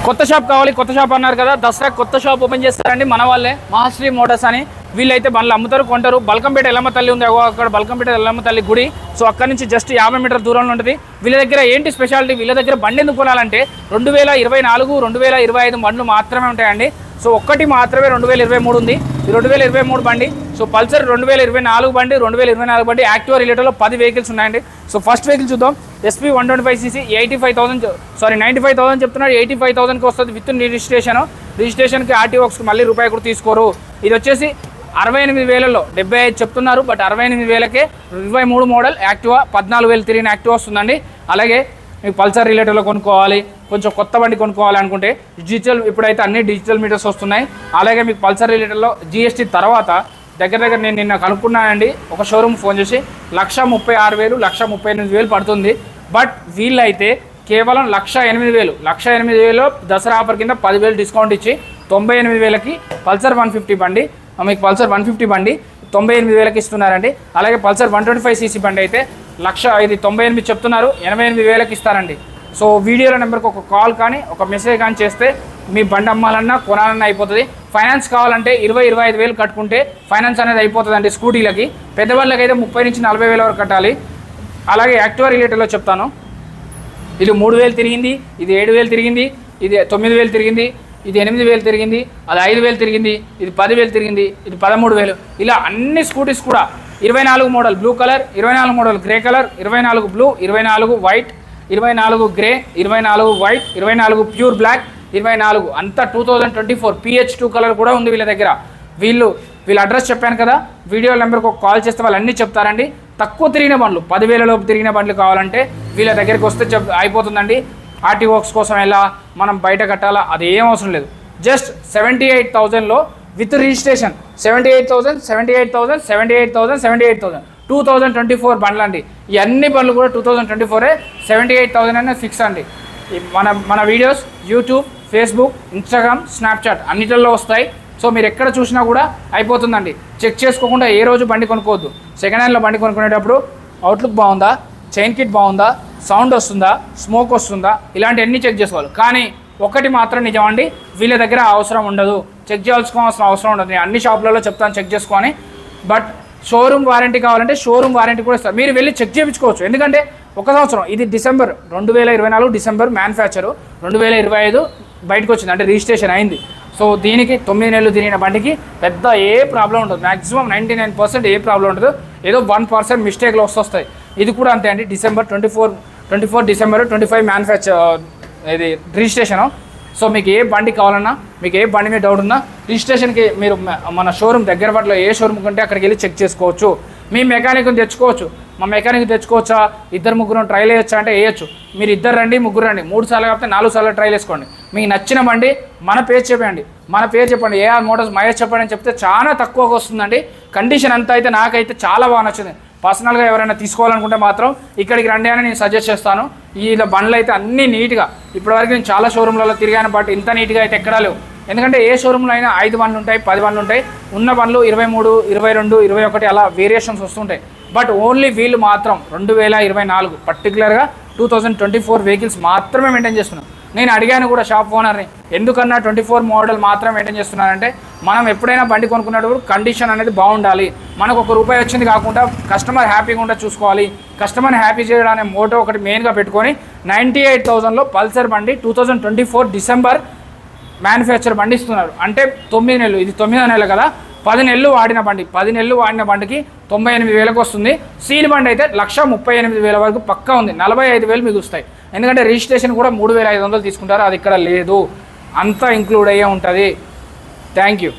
కొత్త షాప్ కావాలి, కొత్త షాప్ అన్నారు కదా, దసరా కొత్త షాప్ ఓపెన్ చేస్తారండి మన వాళ్ళే, మహాశ్రీ మోటార్స్ అని. వీళ్ళైతే బండ్లు అమ్ముతారు, కొంటారు. బల్కంపేట ఎల్లమ్మ తల్లి ఉంది, అక్కడ బల్కంపేట ఎల్లమ్మ తల్లి గుడి. సో అక్కడ నుంచి జస్ట్ 50 మీటర్ దూరంలో ఉంటుంది. వీళ్ళ దగ్గర ఏంటి స్పెషాలిటీ, వీళ్ళ దగ్గర బండి ఎందుకు కొనాలంటే 2024, 2025 బండ్లు మాత్రమే ఉంటాయండి. సో ఒక్కటి మాత్రమే 2023 ఉంది, 2023 బండి. సో పల్సర్ 2024 బండి, 2024 బండి. యాక్టివా రిలేటెడ్లో 10 వెహికల్స్ ఉన్నాయండి. సో ఫస్ట్ వెహికల్ చూద్దాం. SP 125cc 95,000 చెప్తున్నాడు. 85,000కి వస్తుంది విత్ రిజిస్ట్రేషన్కి RTOకి మళ్ళీ రూపాయి కూడా తీసుకోరు. ఇది వచ్చేసి 68,000లో 75 చెప్తున్నారు, బట్ 68,000కే 23 మోడల్ యాక్టివా, 14,000 తిరిగిన యాక్టివా వస్తుందండి. అలాగే మీకు పల్సర్ రిలేటెడ్లో కొనుక్కోవాలి, కొంచెం కొత్త బండి కొనుక్కోవాలి అనుకుంటే డిజిటల్, ఇప్పుడైతే అన్ని డిజిటల్ మీటర్స్ వస్తున్నాయి. అలాగే మీకు పల్సర్ రిలేటెడ్లో GST తర్వాత దగ్గర నేను నిన్న కనుక్కున్నానండి, ఒక షోరూమ్ ఫోన్ చేసి 136,000, 138,000 పడుతుంది. బట్ వీళ్ళైతే కేవలం 108,000 దసరా ఆఫర్ కింద 10,000 డిస్కౌంట్ ఇచ్చి 98,000కి పల్సర్ 150 బండి, మీకు పల్సర్ 150 బండి 98,000కి ఇస్తున్నారండి. అలాగే పల్సర్ 125cc బండి అయితే 1,98,000 చెప్తున్నారు, 88,000కి ఇస్తారండి. సో వీడియోల నెంబర్కి ఒక కాల్ కానీ ఒక మెసేజ్ కానీ చేస్తే మీ బండి అమ్మాలన్నా కొనాలన్నా అయిపోతుంది. ఫైనాన్స్ కావాలంటే 20-25,000 కట్టుకుంటే ఫైనాన్స్ అనేది అయిపోతుందండి స్కూటీలకి. పెద్దవాళ్ళకి అయితే 30,000 నుంచి 40,000 వరకు కట్టాలి. అలాగే యాక్టివా రిలేటెడ్లో చెప్తాను. ఇది 3,000 తిరిగింది, ఇది 7,000 తిరిగింది, ఇది 9,000 తిరిగింది, ఇది 8,000 తిరిగింది, అది 5,000 తిరిగింది, ఇది 10,000 తిరిగింది, ఇది 13,000. ఇలా అన్ని స్కూటీస్ కూడా 24 model blue colour, 24 model grey colour, 24 blue, 24 white, 24 grey, 24 white, 24 pure black, 24 అంతా 2024 PH2 కలర్ కూడా ఉంది వీళ్ళ దగ్గర. వీళ్ళ అడ్రస్ చెప్పాను కదా, వీడియో నెంబర్కి ఒక కాల్ చేస్తే వాళ్ళు అన్నీ చెప్తారండి. తక్కువ తిరిగిన బండ్లు 10,000 లోపు తిరిగిన బండ్లు కావాలంటే వీళ్ళ దగ్గరికి వస్తే అయిపోతుందండి. RTOక్స్ కోసం ఎలా మనం బయట కట్టాలా అది ఏం అవసరం లేదు. జస్ట్ 78,000లో విత్ రిజిస్ట్రేషన్ 78,000 2024 బండ్లు అండి. ఈ అన్ని బండ్లు కూడా 2024 78,000 అనేది ఫిక్స్ అండి. మన videos YouTube, Facebook, Instagram, Snapchat అన్నిటిల్లో వస్తాయి. సో మీరు ఎక్కడ చూసినా కూడా అయిపోతుందండి. చెక్ చేసుకోకుండా ఏ రోజు బండి కొనుక్కోవద్దు. సెకండ్ హ్యాండ్లో బండి కొనుక్కునేటప్పుడు అవుట్లుక్ బాగుందా, చైన్ కిట్ బాగుందా, సౌండ్ వస్తుందా, స్మోక్ వస్తుందా, ఇలాంటివన్నీ చెక్ చేసుకోవాలి. కానీ ఒకటి మాత్రం నిజం అండి, వీళ్ళ దగ్గర అవసరం ఉండదు, చెక్ చేయాల్సుకోవాల్సిన అవసరం ఉండదు. నేను అన్ని షాపులలో చెప్తాను చెక్ చేసుకొని. బట్ షోరూమ్ వారంటీ కావాలంటే షోరూమ్ వారంటీ కూడా ఇస్తారు, మీరు వెళ్ళి చెక్ చేయించుకోవచ్చు. ఎందుకంటే 1 సంవత్సరం, ఇది డిసెంబర్ 2024 డిసెంబర్ మ్యానుఫ్యాక్చరు, 2025 బయటకు వచ్చింది, అంటే రిజిస్ట్రేషన్ అయింది. సో దీనికి 9 నెలలు తిరిగిన బండికి పెద్ద ఏ ప్రాబ్లం ఉండదు, మ్యాక్సిమం 99% ఏ ప్రాబ్లం ఉండదు. ఏదో 1% మిస్టేక్లో వస్తాయి. ఇది కూడా అంతే అండి, డిసెంబర్ 24 డిసెంబర్ 25 మ్యానుఫ్యాక్చర్ ఇది రిజిస్ట్రేషను. సో మీకు ఏ బండి కావాలన్నా, మీకు ఏ బండి మీద డౌట్ ఉన్నా రిజిస్ట్రేషన్కి మీరు మన షోరూమ్ దగ్గర పట్ల ఏ షోరూమ్ కంటే అక్కడికి వెళ్ళి చెక్ చేసుకోవచ్చు. మీ మెకానిక్ని తెచ్చుకోవచ్చు. మా మెకానిక్ తెచ్చుకోవచ్చా, 2-3 ట్రైల్ వేయచ్చా అంటే వేయచ్చు. మీరు 2 రండి, 3 రండి, 3 సార్లు కాకపోతే 4 సార్లు ట్రైల్ వేసుకోండి. మీకు నచ్చిన బండి మన పేరు చెప్పండి, AR మోటార్స్ మహేష్ చెప్పండి అని చెప్తే చాలా తక్కువగా వస్తుందండి. కండిషన్ అంతా అయితే నాకైతే చాలా బాగా నచ్చింది. పర్సనల్గా ఎవరైనా తీసుకోవాలనుకుంటే మాత్రం ఇక్కడికి రండి అని నేను సజెస్ట్ చేస్తాను. ఇలా బండ్లు అయితే అన్నీ నీట్గా, ఇప్పటివరకు నేను చాలా షోరూమ్లలో తిరిగాను, బట్ ఇంత నీట్గా అయితే ఎక్కడా లేవు. ఎందుకంటే ఏ షోరూంలో అయినా 5 బండ్లు ఉంటాయి, 10 బండ్లు ఉంటాయి, ఉన్న బండ్లు 23, 22, 21 అలా వేరియేషన్స్ వస్తుంటాయి. బట్ ఓన్లీ వీళ్ళు మాత్రం 2024 పర్టికులర్గా 2024 వెహికల్స్ మాత్రమే మెయింటైన్ చేస్తున్నాం. నేను అడిగాను కూడా షాప్ ఓనర్ని, ఎందుకన్నా 24 మోడల్ మాత్రం మెయింటైన్ చేస్తున్నారంటే, మనం ఎప్పుడైనా బండి కొనుక్కున్నప్పుడు కండిషన్ అనేది బాగుండాలి, మనకు ₹1 వచ్చింది కాకుండా కస్టమర్ హ్యాపీగా ఉంటే చూసుకోవాలి. కస్టమర్ని హ్యాపీ చేయడం అనే మోటో ఒకటి మెయిన్గా పెట్టుకొని 98,000లో పల్సర్ బండి 2024 డిసెంబర్ మ్యానుఫ్యాక్చర్ బండి ఇస్తున్నారు. అంటే 9 నెలలు, ఇది 9వ నెల కదా, 10 నెలలు వాడిన బండి, 10 నెలలు వాడిన బండికి 98,000కి వస్తుంది. సీల్ బండి అయితే 138,000 వరకు పక్కా ఉంది, 45,000 మిగులుస్తాయి. ఎందుకంటే రిజిస్ట్రేషన్ కూడా 3,500 తీసుకుంటారు, అది ఇక్కడ లేదు, అంతా ఇంక్లూడ్ అయ్యే ఉంటుంది. Thank you.